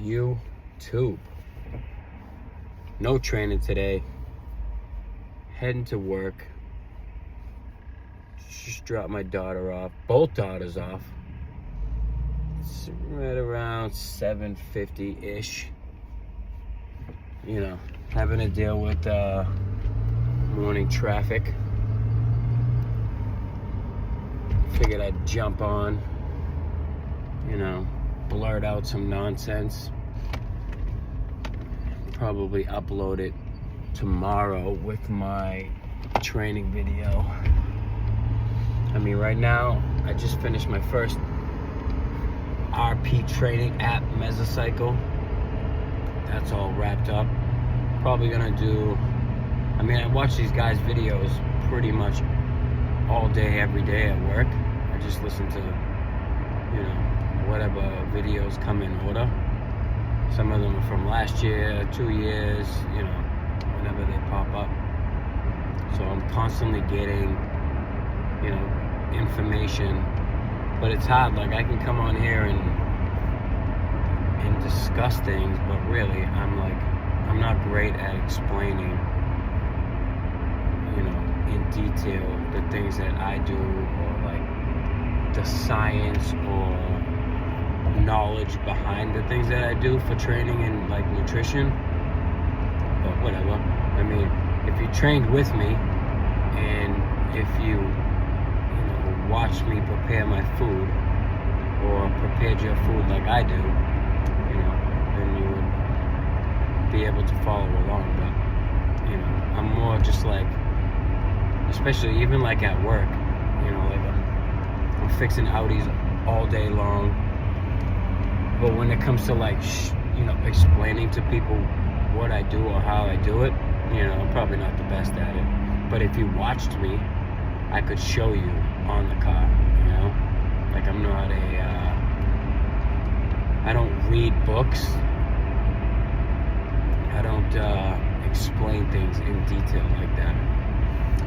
YouTube. No training today. Heading to work. Just dropped my daughter off. Both daughters off. It's right around 7:50-ish. You know, having to deal with morning traffic. Figured I'd jump on, you know, blurt out some nonsense. Probably upload it tomorrow with my training video. I mean, right now, I just finished my first RP training app, Mesocycle. That's all wrapped up. Probably gonna do, I mean, I watch these guys' videos pretty much all day, every day at work. I just listen to, you know, whatever videos come in order. Some of them are from last year, 2 years, you know, whenever they pop up. So I'm constantly getting, you know, information, but it's hard. Like, I can come on here and discuss things, but really, I'm not great at explaining, you know, in detail the things that I do, or like the science or knowledge behind the things that I do for training and like nutrition. But whatever. I mean, if you trained with me and if you know, watched me prepare my food or prepared your food like I do, you know, then you would be able to follow along. But, you know, I'm more just like, especially even like at work, you know, like I'm fixing Audis all day long. But when it comes to like, you know, explaining to people what I do or how I do it, you know, I'm probably not the best at it. But if you watched me, I could show you on the car, you know? Like, I'm not I don't read books. I don't explain things in detail like that.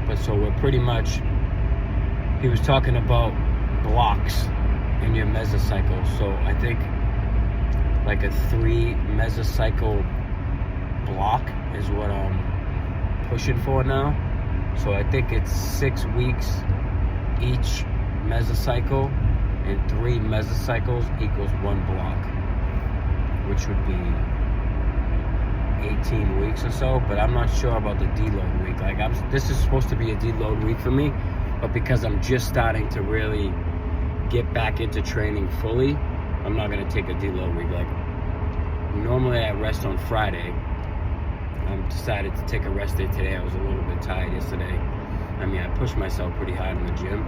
But so we're pretty much, he was talking about blocks in your mesocycle. So I think like a 3 mesocycle block is what I'm pushing for now. So I think it's 6 weeks each mesocycle, and 3 mesocycles equals 1 block, which would be 18 weeks or so. But I'm not sure about the deload week. Like, this is supposed to be a deload week for me, but because I'm just starting to really get back into training fully, I'm not gonna take a deload week. Like, normally I rest on Friday. I decided to take a rest day today. I was a little bit tired yesterday. I mean, I pushed myself pretty hard in the gym,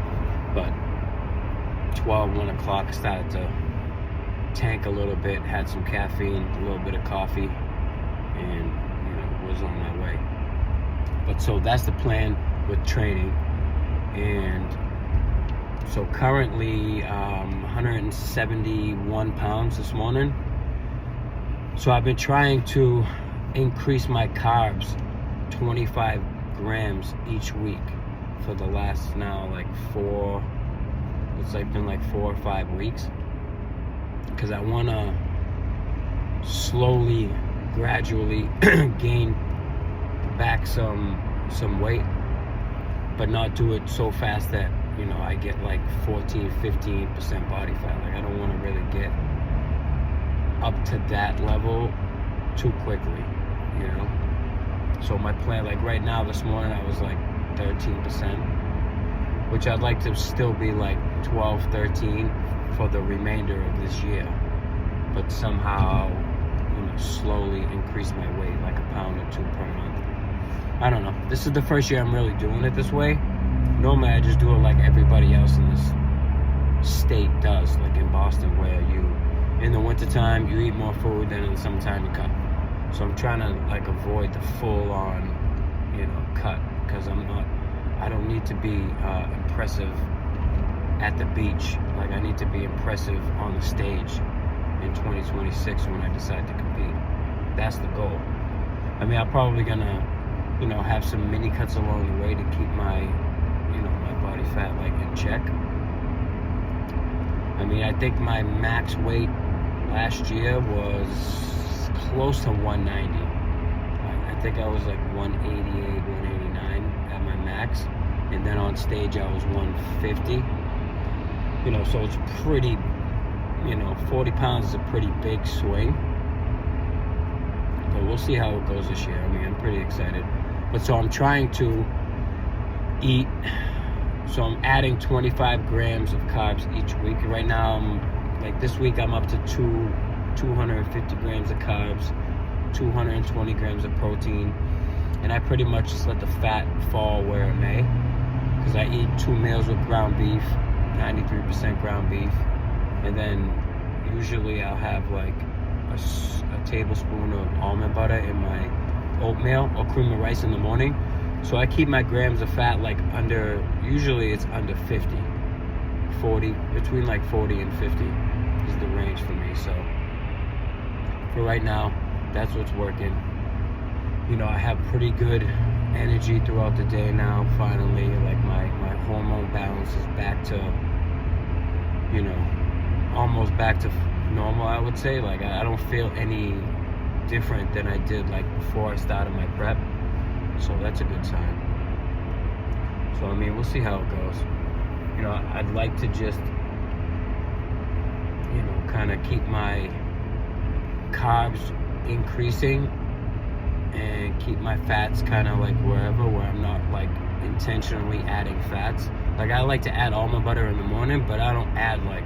but 1 o'clock started to tank a little bit, had some caffeine, a little bit of coffee, and, you know, was on my way. But so that's the plan with training. And so currently 171 pounds this morning. So I've been trying to increase my carbs 25 grams each week for the last now like been like 4 or 5 weeks, because I want to slowly, gradually gain back some weight, but not do it so fast that, you know, I get like 14-15% body fat. Like, I don't want to really get up to that level too quickly, you know? So my plan, like right now, this morning, I was like 13%, which I'd like to still be like 12, 13 for the remainder of this year, but somehow, you know, slowly increase my weight like 1 pound or 2 per month. I don't know. This is the first year I'm really doing it this way. Normally I just do it like everybody else in this state does, like in Boston, where you, in the wintertime, you eat more food, then in the summertime you cut. So I'm trying to like avoid the full on, you know, cut, because I don't need to be impressive at the beach. Like, I need to be impressive on the stage in 2026 when I decide to compete. That's the goal. I mean, I'm probably gonna, you know, have some mini cuts along the way to keep my, you know, my body fat like in check. I mean, I think my max weight last year was close to 190. I think I was like 188, 189 at my max. And then on stage I was 150. You know, so it's pretty, 40 pounds is a pretty big swing. But we'll see how it goes this year. I mean, I'm pretty excited. But so I'm trying to eat, so I'm adding 25 grams of carbs each week. Right now, this week I'm up to 250 grams of carbs, 220 grams of protein. And I pretty much just let the fat fall where it may. Because I eat 2 meals with ground beef, 93% ground beef. And then usually I'll have like a tablespoon of almond butter in my oatmeal or cream of rice in the morning. So I keep my grams of fat like usually it's under 50. 40, between like 40 and 50 is the range for me. So for right now, that's what's working. I have pretty good energy throughout the day now, finally. Like my hormone balance is back to, almost back to normal, I would say. Like I don't feel any different than I did like before I started my prep. So that's a good sign. So I mean, we'll see how it goes. I'd like to just, kind of keep my carbs increasing and keep my fats kind of like where I'm not like intentionally adding fats. Like I like to add almond butter in the morning, but I don't add like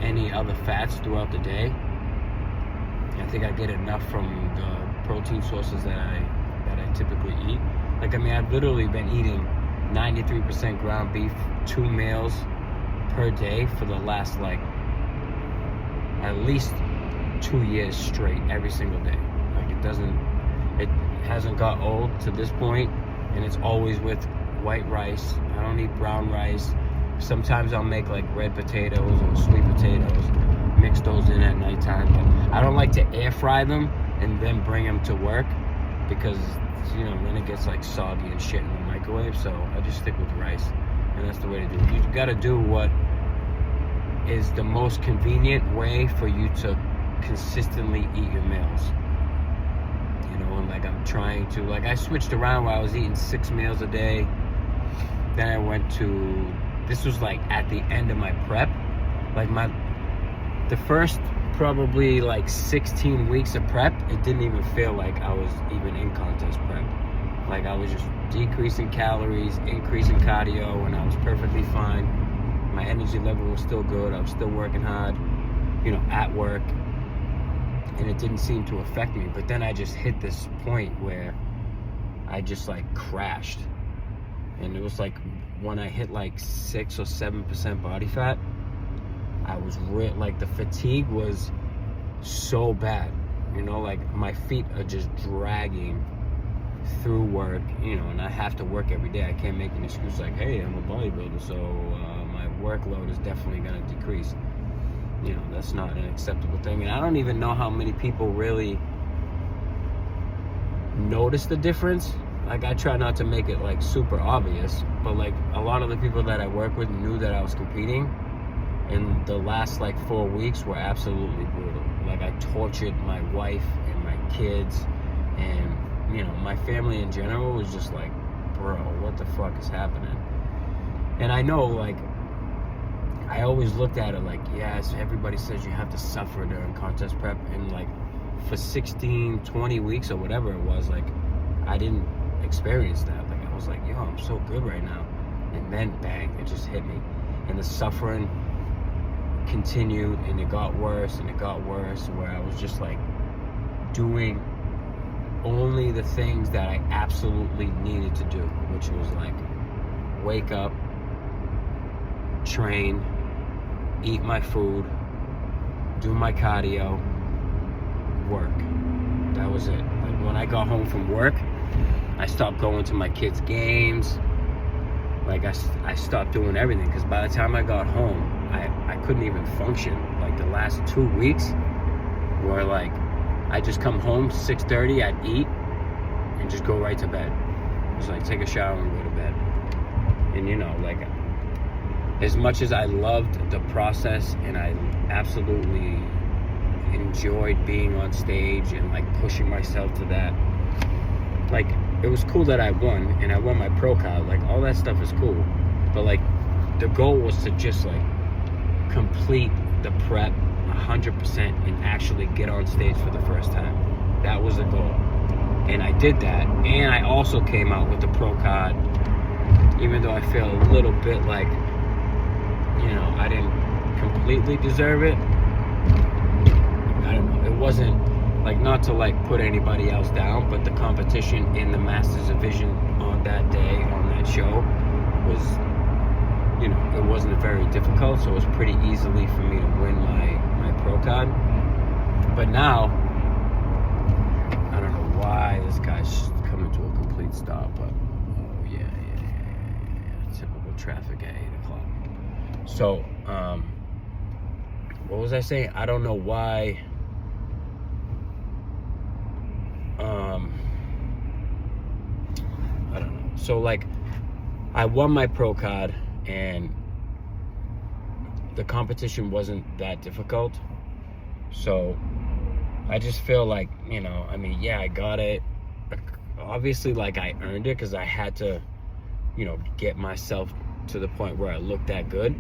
any other fats throughout the day. I think I get enough from the protein sources that I typically eat. Like, I mean, I've literally been eating 93% ground beef, 2 meals per day for the last like at least 2 years straight, every single day. Like it hasn't got old to this point, and it's always with white rice. I don't eat brown rice. Sometimes I'll make like red potatoes or sweet potatoes, mix those in at nighttime. But I don't like to air fry them and then bring them to work, because then it gets like soggy and shit in the microwave. So I just stick with rice, and that's the way to do it. You gotta do what is the most convenient way for you to consistently eat your meals. And like I'm trying to, like I switched around where I was eating 6 meals a day. Then I went to, this was like at the end of my prep. Like the first probably like 16 weeks of prep, it didn't even feel like I was even in contest prep. Like I was just decreasing calories, increasing cardio, and I was perfectly fine. My energy level was still good. I was still working hard, at work. And it didn't seem to affect me. But then I just hit this point where I just like crashed. And it was like when I hit like 6 or 7% body fat, I was like the fatigue was so bad. Like my feet are just dragging through work, and I have to work every day. I can't make an excuse like, hey, I'm a bodybuilder, so my workload is definitely going to decrease. That's not an acceptable thing. And I don't even know how many people really notice the difference. Like I try not to make it like super obvious, but like a lot of the people that I work with knew that I was competing, and the last like 4 weeks were absolutely brutal. Like I tortured my wife and my kids, and my family in general was just like, bro, what the fuck is happening? And I know, like, I always looked at it like, yes, everybody says you have to suffer during contest prep, and like for 16, 20 weeks or whatever it was, like I didn't experience that. Like I was like, yo, I'm so good right now. And then bang, it just hit me. And the suffering continued, and it got worse and it got worse, where I was just like doing only the things that I absolutely needed to do, which was like wake up, train, eat my food, do my cardio, work. That was it. Like when I got home from work, I stopped going to my kids' games. Like I stopped doing everything, because by the time I got home, I couldn't even function. Like the last 2 weeks were like, I just come home 6:30, I'd eat and just go right to bed. Just like take a shower and go to bed. And like as much as I loved the process and I absolutely enjoyed being on stage and like pushing myself to that. Like, it was cool that I won, and I won my pro card. Like, all that stuff is cool, but like the goal was to just like complete the prep 100% and actually get on stage for the first time. That was the goal, and I did that. And I also came out with the pro card, even though I feel a little bit like, you know, I didn't completely deserve it. I don't know, it wasn't like, not to like put anybody else down, but the competition in the Masters Division on that day, on that show, was, you know, it wasn't very difficult, so it was pretty easily for me to win my pro card. But now, I don't know why this guy's coming to a complete stop, but oh yeah. Typical traffic at 8 o'clock. So, what was I saying? I don't know why. I don't know. So like, I won my pro card, and the competition wasn't that difficult. So I just feel like, you know, I mean, yeah, I got it. Obviously, like, I earned it because I had to, you know, get myself to the point where I looked that good.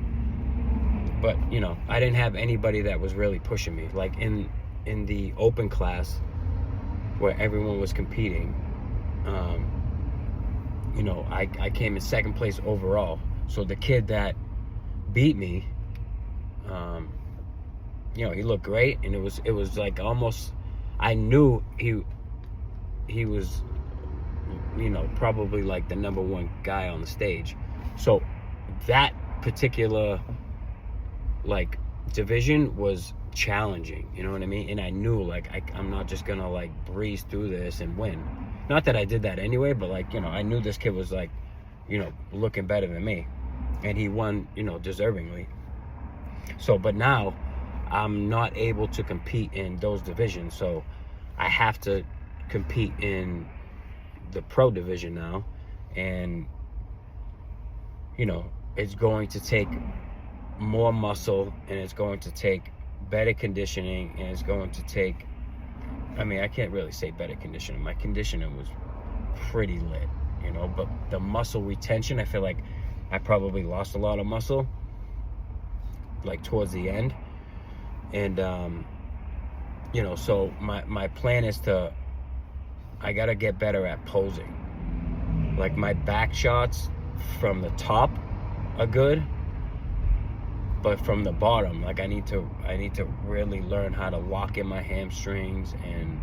But, you know, I didn't have anybody that was really pushing me. Like in the open class where everyone was competing, you know, I came in second place overall. So the kid that beat me, you know, he looked great, and it was like almost, I knew he was, you know, probably like the number one guy on the stage. So that particular like division was challenging, you know what I mean? And I knew like I'm not just gonna like breeze through this and win. Not that I did that anyway, but like, you know, I knew this kid was like, you know, looking better than me, and he won, you know, deservingly. So, but now I'm not able to compete in those divisions, so I have to compete in the pro division now. And, you know, it's going to take more muscle, and it's going to take better conditioning, and it's going to take, I mean, I can't really say better conditioning. My conditioning was pretty lit, you know, but the muscle retention, I feel like I probably lost a lot of muscle like towards the end. And you know, so my plan is I gotta get better at posing. Like, my back shots from the top are good, but from the bottom, like, I need to really learn how to lock in my hamstrings. And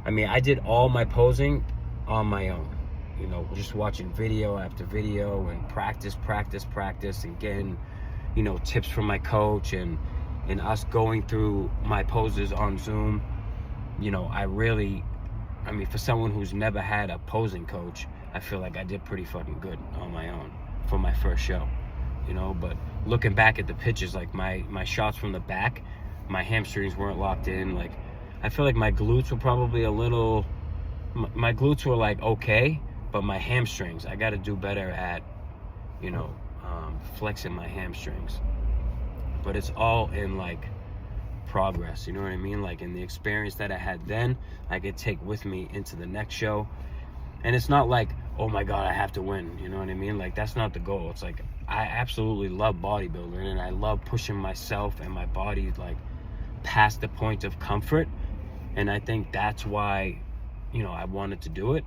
I mean, I did all my posing on my own, you know, just watching video after video and practice and getting, you know, tips from my coach, and us going through my poses on Zoom. You know, I mean, for someone who's never had a posing coach, I feel like I did pretty fucking good on my own for my first show, you know. But looking back at the pictures, like my shots from the back, my hamstrings weren't locked in. Like, I feel like my glutes were probably my glutes were like okay, but my hamstrings, I got to do better at, you know, flexing my hamstrings. But it's all in like progress, you know what I mean? Like, in the experience that I had then, I could take with me into the next show. And it's not like, oh my God, I have to win, you know what I mean? Like, that's not the goal. It's like, I absolutely love bodybuilding, and I love pushing myself and my body like past the point of comfort. And I think that's why, you know, I wanted to do it,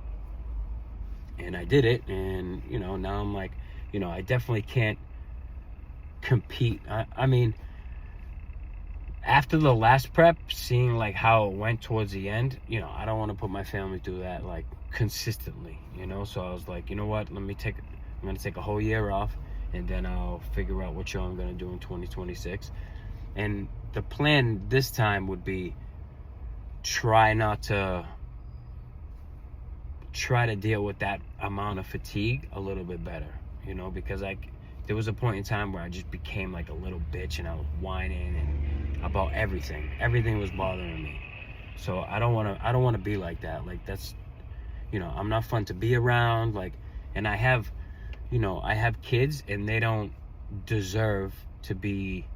and I did it. And, you know, now I'm like, you know, I definitely can't compete. I mean, after the last prep, seeing like how it went towards the end, you know, I don't want to put my family through that like consistently, you know. So I was like, you know what, I'm gonna take a whole year off, and then I'll figure out what show I'm gonna do in 2026. And the plan this time would be try to deal with that amount of fatigue a little bit better, you know, because there was a point in time where I just became like a little bitch, and I was whining and about everything was bothering me. So I don't want to be like that. Like, that's, you know, I'm not fun to be around. Like, and I have kids, and they don't deserve to be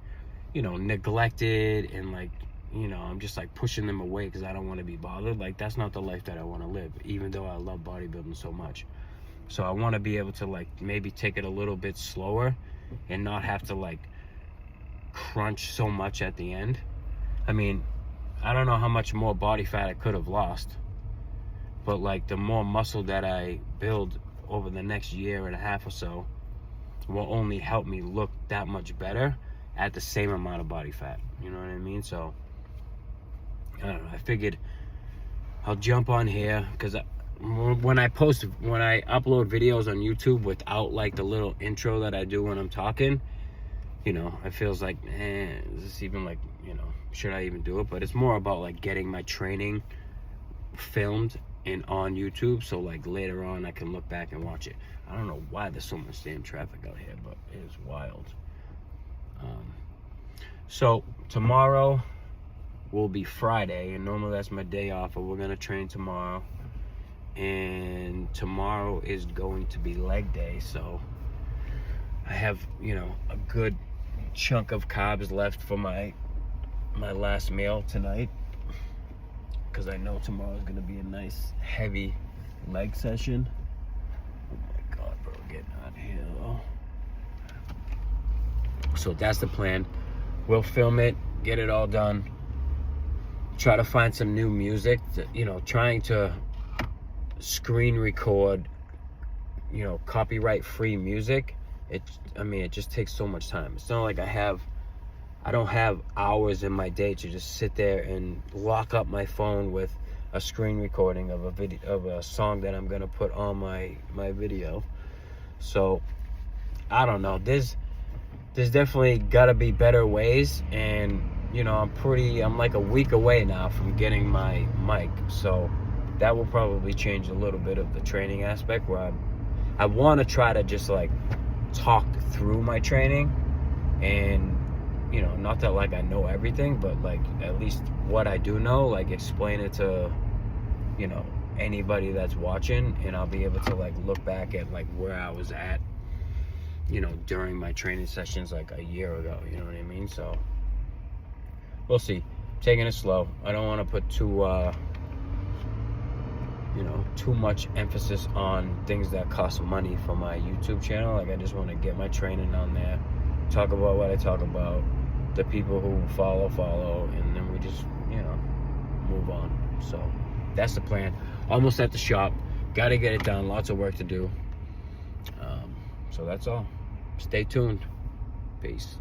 you know, neglected and like, you know, I'm just like pushing them away because I don't want to be bothered. Like, that's not the life that I want to live, even though I love bodybuilding so much. So I want to be able to like maybe take it a little bit slower and not have to like crunch so much at the end. I mean, I don't know how much more body fat I could have lost, but like the more muscle that I build over the next year and a half or so will only help me look that much better at the same amount of body fat. You know what I mean? So I don't know, I figured I'll jump on here because when I upload videos on YouTube without like the little intro that I do when I'm talking, you know, it feels like, is this even like, you know, should I even do it? But it's more about like getting my training filmed and on YouTube, so like later on I can look back and watch it. I don't know why there's so much damn traffic out here, but it is wild. So tomorrow will be Friday, and normally that's my day off, but we're gonna train tomorrow. And tomorrow is going to be leg day, so I have, you know, a good chunk of carbs left for my last meal tonight, because I know tomorrow is going to be a nice heavy leg session. Oh my god, bro, getting out of here though. So that's the plan. We'll film it, get it all done, try to find some new music to, you know, trying to screen record, you know, copyright free music. I mean, it just takes so much time. It's not like I don't have hours in my day to just sit there and lock up my phone with a screen recording of a video of a song that I'm gonna put on my video. So I don't know. There's definitely gotta be better ways, and you know, I'm like a week away now from getting my mic, so that will probably change a little bit of the training aspect, where I want to try to just like talk through my training, and you know, not that like I know everything, but like at least what I do know, like explain it to, you know, anybody that's watching, and I'll be able to like look back at like where I was at, you know, during my training sessions like a year ago, you know what I mean? So we'll see. Taking it slow. I don't want to put you know, too much emphasis on things that cost money for my YouTube channel. Like, I just want to get my training on there, talk about what I talk about, the people who follow, and then we just, you know, move on. So that's the plan. Almost at the shop, gotta get it done, lots of work to do. So that's all. Stay tuned. Peace.